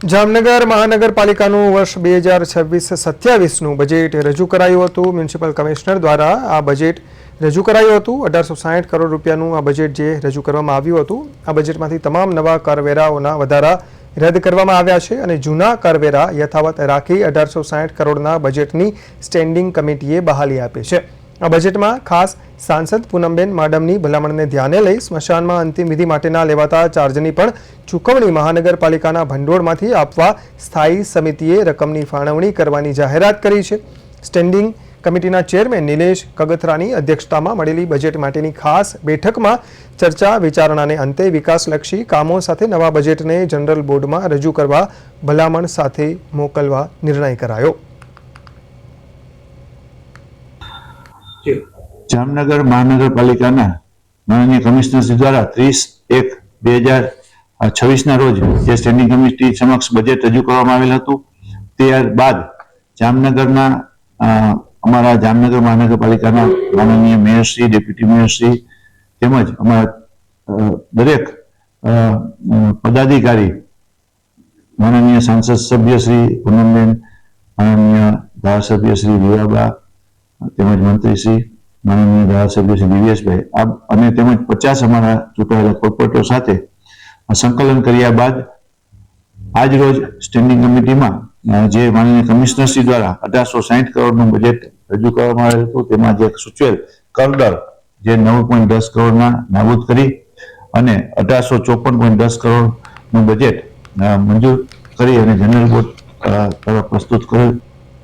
જામનગર મહાનગરપાલિકાનું વર્ષ 2026-27નું બજેટ રજૂ કરાયું હતું। મ્યુનિસિપલ કમિશનર દ્વારા આ બજેટ રજૂ કરાયું હતું। 1860 કરોડ રૂપિયાનું આ બજેટ જે રજૂ કરવામાં આવ્યું હતું। આ બજેટમાંથી તમામ નવા કરવેરાઓના વધારા રદ કરવામાં આવ્યા છે અને જૂના કરવેરા યથાવત રાખી 1860 કરોડના બજેટની સ્ટેન્ડિંગ કમિટીએ બહાલી આપી છે। આ બજેટમાં ખાસ સાંસદ પૂનમબેન માડમની ભલામણને ધ્યાને લઈ સ્મશાનમાં અંતિમ વિધિ માટેના લેવાતા ચાર્જની પણ ચૂકવણી મહાનગરપાલિકાના ભંડોળમાંથી આપવા સ્થાયી સમિતિએ રકમની ફાળવણી કરવાની જાહેરાત કરી છે। સ્ટેન્ડિંગ કમિટીના ચેરમેન નિલેશ કગથરાની અધ્યક્ષતામાં મળેલી બજેટ માટેની ખાસ બેઠકમાં ચર્ચા વિચારણાને અંતે વિકાસલક્ષી કામો સાથે નવા બજેટને જનરલ બોર્ડમાં રજૂ કરવા ભલામણ સાથે મોકલવા નિર્ણય કરાયો। જામનગર મહાનગરપાલિકાના માનનીય કમિશનર શ્રી દ્વારા 30/1/2026ના રોજ જે સ્ટેન્ડિંગ કમિટી સમક્ષ બજેટ રજૂ કરવામાં આવેલ હતું। ત્યારબાદ જામનગરના અમારા જામનગર મહાનગરપાલિકાના માનનીય મેયરશ્રી, ડેપ્યુટી મેયરશ્રી તેમજ અમારા દરેક પદાધિકારી, માનનીય સાંસદ સભ્ય શ્રી પૂનમબેન, માનનીય ધારાસભ્ય શ્રી વિવાબા તેમજ મંત્રીશ્રી, માનનીય ધારાસભ્ય શ્રી દિવ્યેશભાઈ અને તેમજ 50 અમારા ચૂંટાયેલા કોર્પોરેટરો સાથે સંકલન કર્યા બાદ આજ રોજ સ્ટેન્ડિંગ કમિટીમાં જે માનનીય કમિશનરશ્રી દ્વારા 1860 કરોડનું બજેટ રજૂ કરવામાં આવેલ હતું તેમાં જે સૂચવેલ કરદર જે 9.10 કરોડના નાબૂદ કરી અને 1854.10 કરોડનું બજેટ મંજૂર કરી અને જનરલ બોર્ડ તરફ પ્રસ્તુત કરેલ।